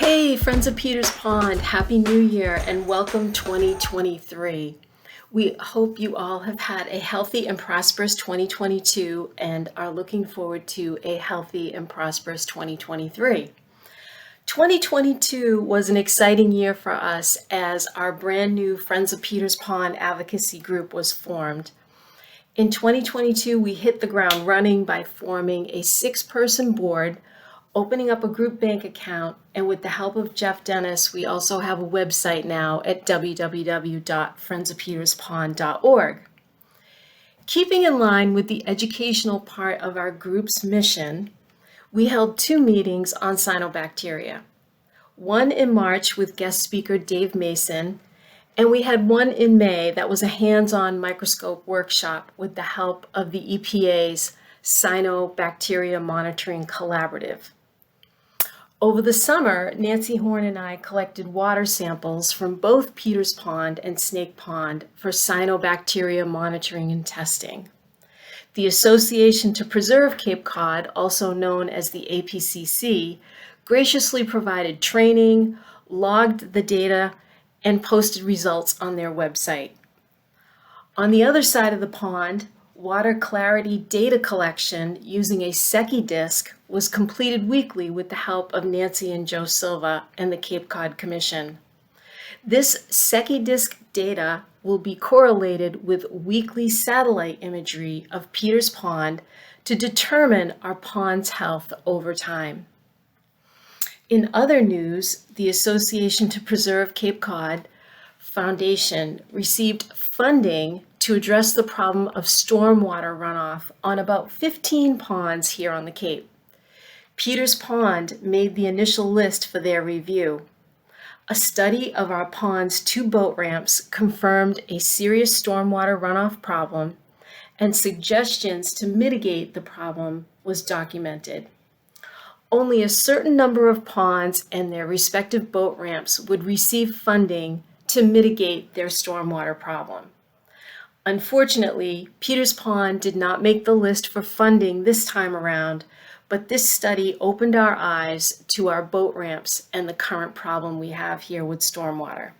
Hey, friends of Peters Pond, Happy New Year and welcome 2023. We hope you all have had a healthy and prosperous 2022 and are looking forward to a healthy and prosperous 2023. 2022 was an exciting year for us as our brand new Friends of Peters Pond advocacy group was formed. In 2022, we hit the ground running by forming a 6-person board, opening up a group bank account, and with the help of Jeff Dennis, we also have a website now at www.friendsofpeterspond.org. Keeping in line with the educational part of our group's mission, we held 2 meetings on cyanobacteria. One in March with guest speaker Dave Mason, and we had one in May that was a hands-on microscope workshop with the help of the EPA's Cyanobacteria Monitoring Collaborative. Over the summer, Nancy Horn and I collected water samples from both Peters Pond and Snake Pond for cyanobacteria monitoring and testing. The Association to Preserve Cape Cod, also known as the APCC, graciously provided training, logged the data, and posted results on their website. On the other side of the pond, water clarity data collection using a Secchi disk was completed weekly with the help of Nancy and Joe Silva and the Cape Cod Commission. This Secchi disk data will be correlated with weekly satellite imagery of Peters Pond to determine our pond's health over time. In other news, the Association to Preserve Cape Cod Foundation received funding to address the problem of stormwater runoff on about 15 ponds here on the Cape. Peters Pond made the initial list for their review. A study of our pond's 2 boat ramps confirmed a serious stormwater runoff problem, and suggestions to mitigate the problem was documented. Only a certain number of ponds and their respective boat ramps would receive funding to mitigate their stormwater problem. Unfortunately, Peters Pond did not make the list for funding this time around, but this study opened our eyes to our boat ramps and the current problem we have here with stormwater.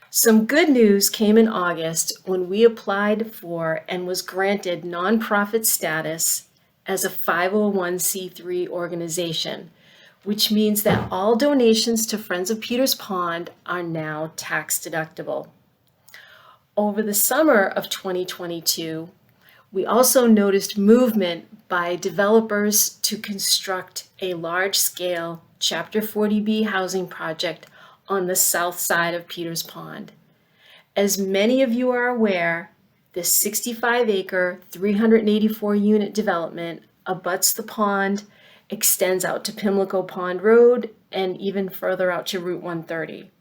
Some good news came in August when we applied for and was granted nonprofit status as a 501c3 organization, which means that all donations to Friends of Peters Pond are now tax deductible. Over the summer of 2022, we also noticed movement by developers to construct a large-scale Chapter 40B housing project on the south side of Peters Pond. As many of you are aware, this 65-acre, 384-unit development abuts the pond, extends out to Pimlico Pond Road, and even further out to Route 130.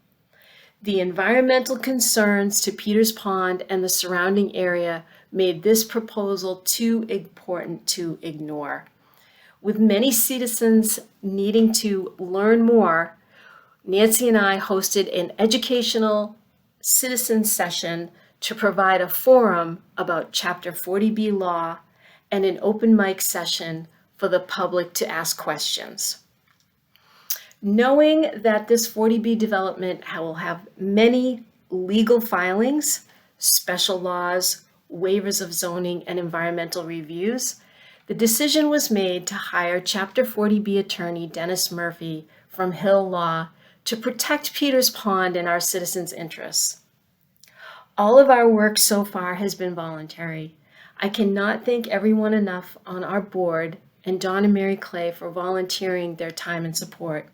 The environmental concerns to Peters Pond and the surrounding area made this proposal too important to ignore. With many citizens needing to learn more, Nancy and I hosted an educational citizen session to provide a forum about Chapter 40B law and an open mic session for the public to ask questions. Knowing that this 40B development will have many legal filings, special laws, waivers of zoning, and environmental reviews, the decision was made to hire Chapter 40B attorney Dennis Murphy from Hill Law to protect Peters Pond and our citizens' interests. All of our work so far has been voluntary. I cannot thank everyone enough on our board and Don and Mary Clay for volunteering their time and support.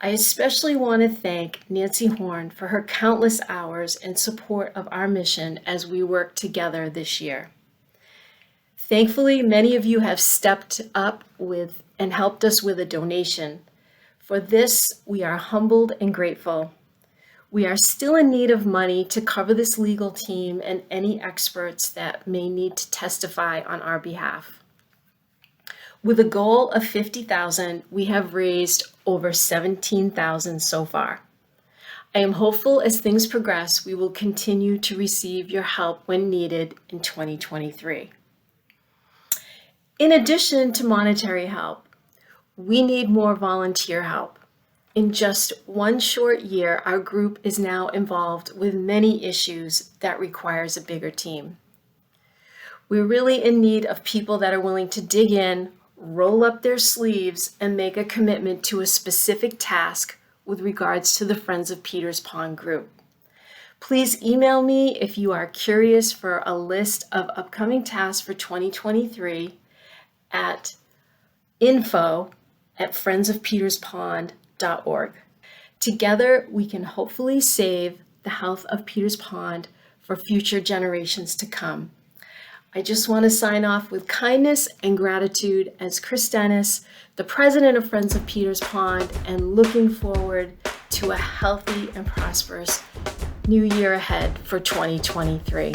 I especially want to thank Nancy Horn for her countless hours in support of our mission as we work together this year. Thankfully, many of you have stepped up with and helped us with a donation. For this, we are humbled and grateful. We are still in need of money to cover this legal team and any experts that may need to testify on our behalf. With a goal of $50,000, we have raised over $17,000 so far. I am hopeful as things progress, we will continue to receive your help when needed in 2023. In addition to monetary help, we need more volunteer help. In just one short year, our group is now involved with many issues that requires a bigger team. We're really in need of people that are willing to dig in, roll up their sleeves, and make a commitment to a specific task with regards to the Friends of Peters Pond group. Please email me if you are curious for a list of upcoming tasks for 2023 at info@friendsofpeterspond.org. Together, we can hopefully save the health of Peters Pond for future generations to come. I just want to sign off with kindness and gratitude as Chris Dennis, the president of Friends of Peters Pond, and looking forward to a healthy and prosperous new year ahead for 2023.